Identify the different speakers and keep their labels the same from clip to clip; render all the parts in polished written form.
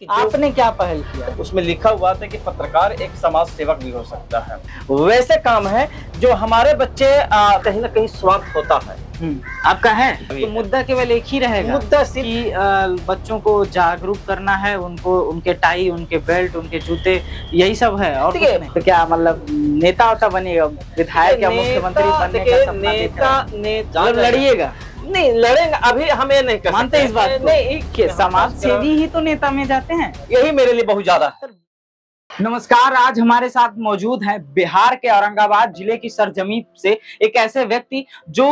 Speaker 1: आपने क्या पहल किया?
Speaker 2: उसमें लिखा हुआ था कि पत्रकार एक समाज सेवक भी हो सकता है। वैसे काम है जो हमारे बच्चे कहीं ना कहीं स्वार्थ होता है।
Speaker 1: आपका है तो मुद्दा केवल एक ही रहेगा,
Speaker 2: मुद्दा
Speaker 1: कि बच्चों को जागरूक करना है, उनको उनके टाई, उनके बेल्ट, उनके जूते, यही सब है और कुछ नहीं। तो क्या मतलब नेता वोता बनेगा, विधायक या मुख्यमंत्री बनने का सपना देख रहा है?
Speaker 2: नेता
Speaker 1: लड़िएगा?
Speaker 2: नहीं लड़ेंगे, अभी हम ये नहीं कर
Speaker 1: मानते इस बात को?
Speaker 2: नहीं,
Speaker 1: समाज सेवी ही तो नेता में जाते हैं।
Speaker 2: यही मेरे लिए बहुत ज्यादा है।
Speaker 1: नमस्कार, आज हमारे साथ मौजूद हैं बिहार के औरंगाबाद जिले की सरजमीं से एक ऐसे व्यक्ति जो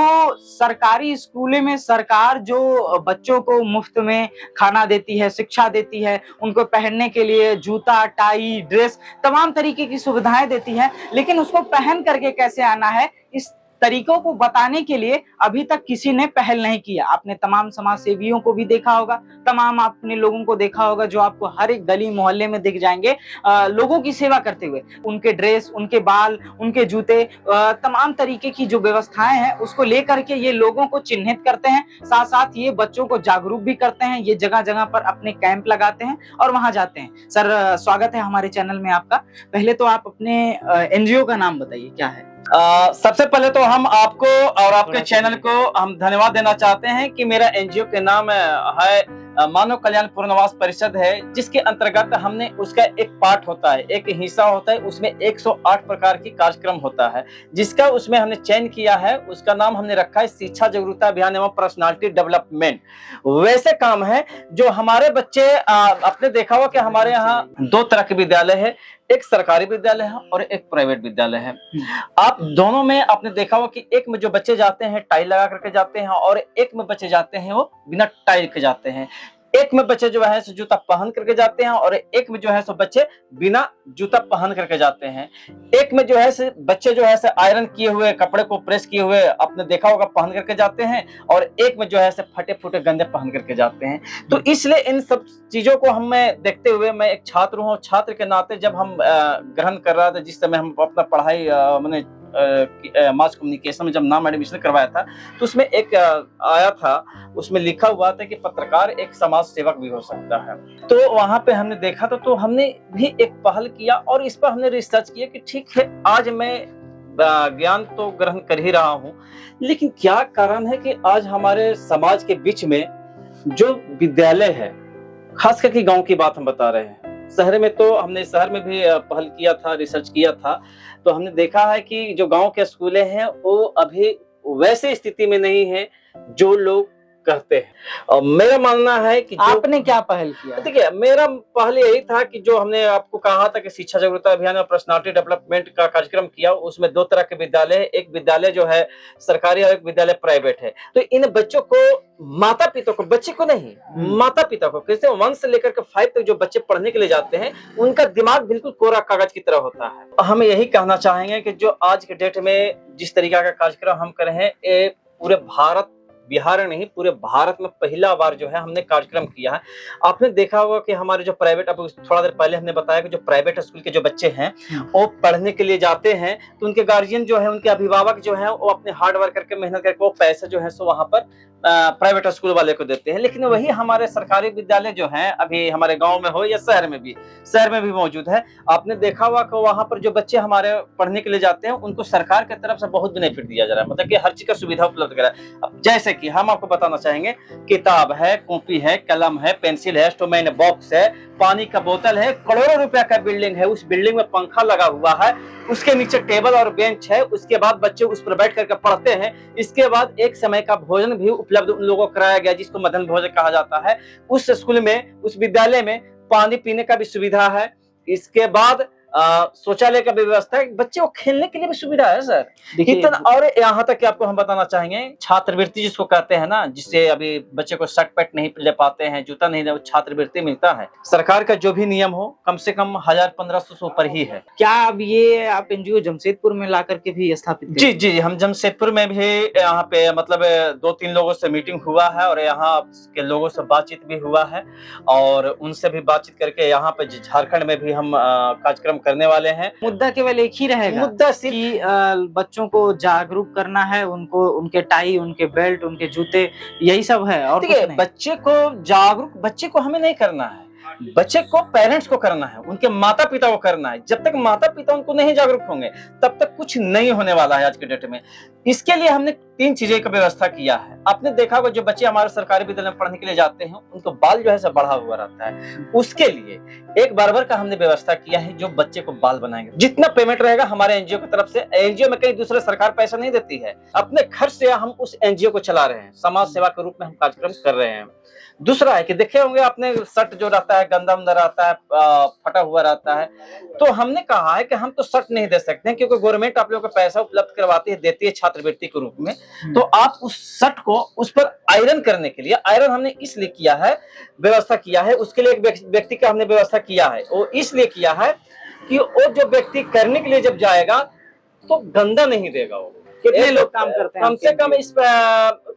Speaker 1: सरकारी स्कूलों में सरकार जो बच्चों को मुफ्त में खाना देती है, शिक्षा देती है, उनको पहनने के लिए जूता, टाई, ड्रेस, तमाम तरीके की सुविधाएं देती है, लेकिन उसको पहन करके कैसे आना है, इस तरीकों को बताने के लिए अभी तक किसी ने पहल नहीं किया। आपने तमाम समाज सेवियों को भी देखा होगा, तमाम आपने लोगों को देखा होगा जो आपको हर एक गली मोहल्ले में दिख जाएंगे लोगों की सेवा करते हुए। उनके ड्रेस, उनके बाल, उनके जूते, तमाम तरीके की जो व्यवस्थाएं हैं उसको लेकर के ये लोगों को चिन्हित करते हैं, साथ साथ ये बच्चों को जागरूक भी करते हैं। ये जगह जगह पर अपने कैंप लगाते हैं और वहां जाते हैं। सर, स्वागत है हमारे चैनल में आपका। पहले तो आप अपने एनजीओ का नाम बताइए, क्या है?
Speaker 2: सबसे पहले तो हम आपको और आपके चैनल को हम धन्यवाद देना चाहते हैं कि मेरा एनजीओ के नाम है मानव कल्याण पुनर्वास परिषद है, जिसके अंतर्गत हमने उसका एक पार्ट होता है, एक हिस्सा होता है, उसमें 108 प्रकार की कार्यक्रम होता है, जिसका उसमें हमने चयन किया है। उसका नाम हमने रखा है शिक्षा जागरूकता अभियान एवं पर्सनालिटी डेवलपमेंट। वैसे काम है जो हमारे बच्चे आपने देखा होगा कि हमारे यहाँ दो तरह के विद्यालय है, एक सरकारी विद्यालय है और एक प्राइवेट विद्यालय है। आप दोनों में आपने देखा होगा कि एक में जो बच्चे जाते हैं टाई लगा करके जाते हैं और एक में बच्चे जाते हैं वो बिना टाई के जाते हैं। एक में बच्चे जो है सो जूता पहन करके जाते हैं और एक में जो है सो बच्चे बिना जूता पहन करके जाते हैं। एक में जो है से बच्चे जो है से आयरन किए हुए कपड़े को प्रेस किए हुए आपने देखा होगा पहन करके जाते हैं और एक में जो है से फटे फूटे गंदे पहन करके जाते हैं। तो इसलिए इन सब चीजों को हमें देखते हुए, मैं एक छात्र हूँ, छात्र के नाते जब हम ग्रहण कर रहा था, जिस समय हम अपना पढ़ाई मैंने मास कम्युनिकेशन में जब नाम एडमिशन करवाया था, तो उसमें एक आया था, उसमें लिखा हुआ था कि पत्रकार एक समाज सेवक भी हो सकता है। तो वहां पे हमने देखा तो हमने भी एक पहल किया और इस पर हमने रिसर्च किया कि ठीक है, आज मैं ज्ञान तो ग्रहण कर ही रहा हूँ, लेकिन क्या कारण है कि आज हमारे समाज के बीच में जो विद्यालय है, खास करके गांव की बात हम बता रहे हैं, शहर में तो हमने शहर में भी पहल किया था, रिसर्च किया था, तो हमने देखा है कि जो गांव के स्कूलें हैं वो अभी वैसे स्थिति में नहीं है जो लोग कहते हैं। और मेरा मानना है कि
Speaker 1: आपने क्या पहल किया?
Speaker 2: देखिए, मेरा पहले यही था कि जो हमने आपको कहा था कि शिक्षा जागरूकता अभियान और पर्सनालिटी डेवलपमेंट का कार्यक्रम किया, उसमें दो तरह के विद्यालय है, एक विद्यालय जो है सरकारी और एक विद्यालय प्राइवेट है। तो इन बच्चों को, माता पिता को, बच्चे को नहीं, माता पिता को, कैसे 1 से लेकर के 5 तक जो बच्चे पढ़ने के लिए जाते हैं, उनका दिमाग बिल्कुल कोरा कागज की तरह होता है। हम यही कहना चाहेंगे कि जो आज के डेट में जिस तरीके का कार्यक्रम हम कर रहे हैं, ये पूरे भारत, बिहार नहीं पूरे भारत में पहला बार जो है हमने कार्यक्रम किया है। आपने देखा होगा कि हमारे जो प्राइवेट, अब थोड़ा देर पहले हमने बताया कि जो प्राइवेट स्कूल के जो बच्चे हैं वो पढ़ने के लिए जाते हैं, तो उनके गार्जियन जो है, उनके अभिभावक जो है, वो अपने हार्ड वर्क करके, मेहनत करके वो पैसा जो है सो वहां पर प्राइवेट स्कूल वाले को देते हैं। लेकिन वही हमारे सरकारी विद्यालय जो है, अभी हमारे गाँव में हो या शहर में भी मौजूद है, आपने देखा होगा कि वहां पर जो बच्चे हमारे पढ़ने के लिए जाते हैं उनको सरकार की तरफ से बहुत बेनिफिट दिया जा रहा है, मतलब कि हर चीज का सुविधा उपलब्ध करा है। अब जैसे कि हम आपको बताना चाहेंगे, किताब है, कॉपी है, कलम है, पेंसिल है, स्टोमेन बॉक्स है, पानी का बोतल है, करोड़ों रुपया का बिल्डिंग है, उस बिल्डिंग में पंखा लगा हुआ है, उसके नीचे टेबल और बेंच है, उसके बाद बच्चे उस पर बैठ करके पढ़ते हैं। इसके बाद एक समय का भोजन भी उपलब्ध उन लोगों को कराया गया, जिसको मध्याह्न भोजन कहा जाता है। उस स्कूल में, उस विद्यालय में पानी पीने का भी सुविधा है। इसके बाद शौचालय का भी व्यवस्था है, बच्चे को खेलने के लिए भी सुविधा है सर। इतना, और यहाँ तक कि आपको हम बताना चाहेंगे, छात्रवृत्ति जिसको कहते हैं ना, जिससे अभी बच्चे को शर्ट पैंट नहीं ले पाते हैं, जूता नहीं, छात्रवृत्ति मिलता है। सरकार का जो भी नियम हो, कम से कम 1000-1500 से ऊपर ही है।
Speaker 1: क्या अब ये आप एनजीओ जमशेदपुर में ला करके भी स्थापित?
Speaker 2: जी, हम जमशेदपुर में भी यहाँ पे मतलब 2-3 लोगों से मीटिंग हुआ है और यहाँ के लोगों से बातचीत भी हुआ है और उनसे भी बातचीत करके यहाँ पे झारखंड में भी हम कार्यक्रम करने वाले हैं।
Speaker 1: मुद्दा केवल एक ही रहेगा,
Speaker 2: मुद्दा
Speaker 1: कि बच्चों को जागरूक करना है, उनको उनके टाई, उनके बेल्ट, उनके जूते, यही सब है और कुछ नहीं।
Speaker 2: बच्चे को जागरूक, बच्चे को हमें नहीं करना है, बच्चे को पेरेंट्स को करना है, उनके माता पिता को करना है। जब तक माता पिता उनको नहीं जागरूक होंगे तब तक कुछ नहीं होने वाला है आज के डेट में। इसके लिए हमने 3 चीजें का व्यवस्था किया है। आपने देखा होगा जो बच्चे हमारे सरकारी विद्यालय में पढ़ने के लिए जाते हैं उनको बाल जो है सब बढ़ा हुआ रहता है। उसके लिए एक बार्बर का हमने व्यवस्था किया है जो बच्चे को बाल बनाएंगे। जितना पेमेंट रहेगा हमारे एनजीओ की तरफ से, एनजीओ में कहीं दूसरे सरकार पैसा नहीं देती है, अपने खर्च से हम उस एनजीओ को चला रहे हैं, समाज सेवा के रूप में हम कार्यक्रम कर रहे हैं। दूसरा है कि देखे होंगे आपने शर्ट जो रहता है गंदा उंदा रहता है, फटा हुआ रहता है, तो हमने कहा है कि हम तो शर्ट नहीं दे सकते हैं क्योंकि गवर्नमेंट आप लोगों को पैसा उपलब्ध करवाती है, देती है छात्रवृत्ति के रूप में। तो आप उस शर्ट को उस पर आयरन करने के लिए, आयरन हमने इसलिए किया है, व्यवस्था किया है, उसके लिए एक व्यक्ति का हमने व्यवस्था किया है। वो इसलिए किया है कि वो जो व्यक्ति करने के लिए जब जाएगा तो गंदा नहीं देगा। वो
Speaker 1: कितने लोग काम करते हैं?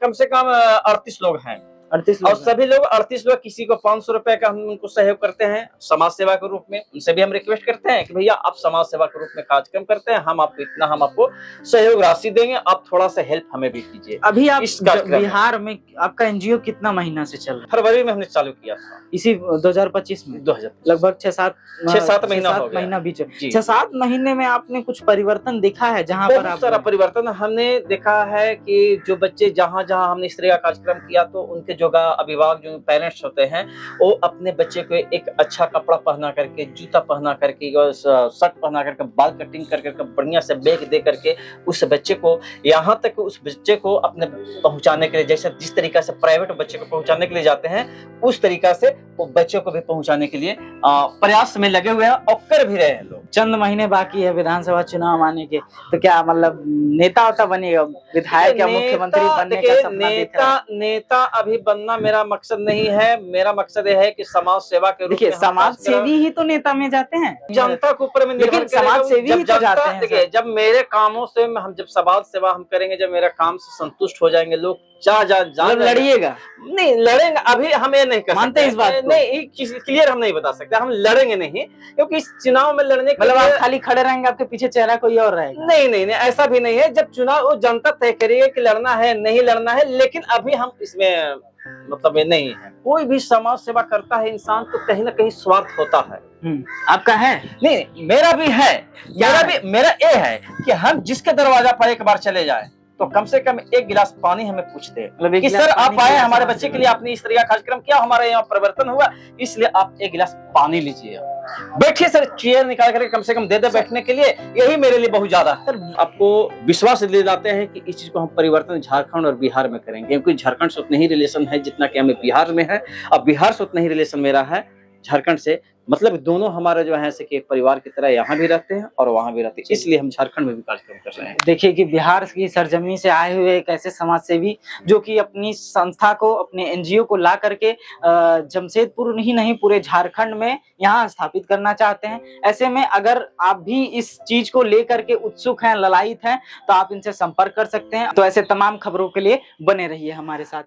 Speaker 2: कम से कम 38 लोग हैं।
Speaker 1: 38
Speaker 2: और
Speaker 1: लोग हैं।
Speaker 2: सभी लोग 38 लोग, किसी को 500 रुपए का हम उनको सहयोग करते हैं समाज सेवा के रूप में। उनसे भी हम रिक्वेस्ट करते हैं कि भैया आप समाज सेवा के रूप में कार्यक्रम करते हैं, हम आपको सहयोग राशि देंगे, आप थोड़ा सा हेल्प हमें भी कीजिए।
Speaker 1: अभी आप
Speaker 2: इस कार्यक्रम में
Speaker 1: बिहार में आपका एनजीओ कितना महीना से चल रहा है?
Speaker 2: फरवरी में हमने चालू किया था,
Speaker 1: इसी 2025 में
Speaker 2: 2000
Speaker 1: लगभग 6-7
Speaker 2: महीना हो गया।
Speaker 1: महीना बीच
Speaker 2: जी।
Speaker 1: 6-7 महीने में आपने कुछ परिवर्तन देखा है जहाँ पर
Speaker 2: बहुत
Speaker 1: आप
Speaker 2: सारा परिवर्तन हमने देखा है कि जो बच्चे जहाँ जहाँ हमने इस तरह का कार्यक्रम किया तो उनके जो अभिभावक जो पेरेंट्स होते हैं वो अपने बच्चे को एक अच्छा कपड़ा पहना करके, जूता पहना करके, शर्ट पहना करके, बाल कटिंग करके, बढ़िया से बैग दे करके उस बच्चे को, यहाँ तक उस बच्चे को अपने पहुंचाने के लिए, जैसे जिस तरीका से प्राइवेट बच्चे को पहुंचाने के लिए जाते हैं उस तरीका से वो बच्चों को भी पहुंचाने के लिए प्रयास में लगे हुए हैं और कर भी रहे हैं लोग।
Speaker 1: चंद महीने बाकी है विधानसभा चुनाव आने के, तो क्या मतलब नेता होता बनेगा, विधायक या मुख्यमंत्री बनने का सपना देख रहे हैं?
Speaker 2: नेता अभी बनना मेरा मकसद नहीं है। मेरा मकसद यह है कि समाज सेवा के रूप में,
Speaker 1: देखिए समाज सेवी ही तो नेता में जाते हैं,
Speaker 2: जनता के ऊपर में निर्भर
Speaker 1: लेकिन समाज सेवी ही तो जाते हैं।
Speaker 2: देखिए जब मेरे कामों से हम जब समाज सेवा हम करेंगे, जब मेरे काम से संतुष्ट हो जाएंगे लोग,
Speaker 1: लड़िएगा?
Speaker 2: नहीं लड़ेंगे, अभी हम ये नहीं कर
Speaker 1: मानते
Speaker 2: सकते
Speaker 1: इस बात को?
Speaker 2: नहीं, क्लियर हम नहीं बता सकते, हम लड़ेंगे नहीं क्योंकि इस चुनाव में लड़ने के
Speaker 1: मतलब
Speaker 2: लिए
Speaker 1: आप खाली खड़े रहेंगे, आपके पीछे चेहरा कोई और रहेगा?
Speaker 2: नहीं, ऐसा भी नहीं है। जब चुनाव वो जनता तय करेगी कि लड़ना है नहीं लड़ना है, लेकिन अभी हम इसमें मतलब ये नहीं है। कोई भी समाज सेवा करता है इंसान तो कहीं ना कहीं स्वार्थ होता है।
Speaker 1: आपका है?
Speaker 2: नहीं, मेरा भी है। मेरा ये है कि हम जिसके दरवाजा पर एक बार चले जाए तो कम से कम एक गिलास पानी हमें पूछते हैं कि सर आप आए हमारे बच्चे के लिए, आपने इस तरह का कार्यक्रम किया, हमारे यहाँ परिवर्तन हुआ, इसलिए आप एक गिलास पानी लीजिए, बैठिए सर, चेयर निकाल करके कम से कम दे दे बैठने के लिए, यही मेरे लिए बहुत ज्यादा है। आपको विश्वास दिलाते हैं कि इस चीज को हम परिवर्तन झारखंड और बिहार में करेंगे, क्योंकि झारखंड से उतना ही रिलेशन है जितना कि हमें बिहार में है, और बिहार से उतना ही रिलेशन मेरा है झारखंड से। मतलब दोनों हमारे जो है कि एक परिवार की तरह यहाँ भी रहते हैं और वहाँ भी रहते हैं, इसलिए हम झारखंड में भी कार्यक्रम कर रहे हैं।
Speaker 1: देखिए कि बिहार की सरजमी से आए हुए एक ऐसे समाज सेवी जो कि अपनी संस्था को, अपने एनजीओ को ला करके जमशेदपुर ही नहीं पूरे झारखंड में यहाँ स्थापित करना चाहते हैं। ऐसे में अगर आप भी इस चीज को लेकर के उत्सुक हैं, ललायित हैं, तो आप इनसे संपर्क कर सकते हैं। तो ऐसे तमाम खबरों के लिए बने रहिए हमारे साथ।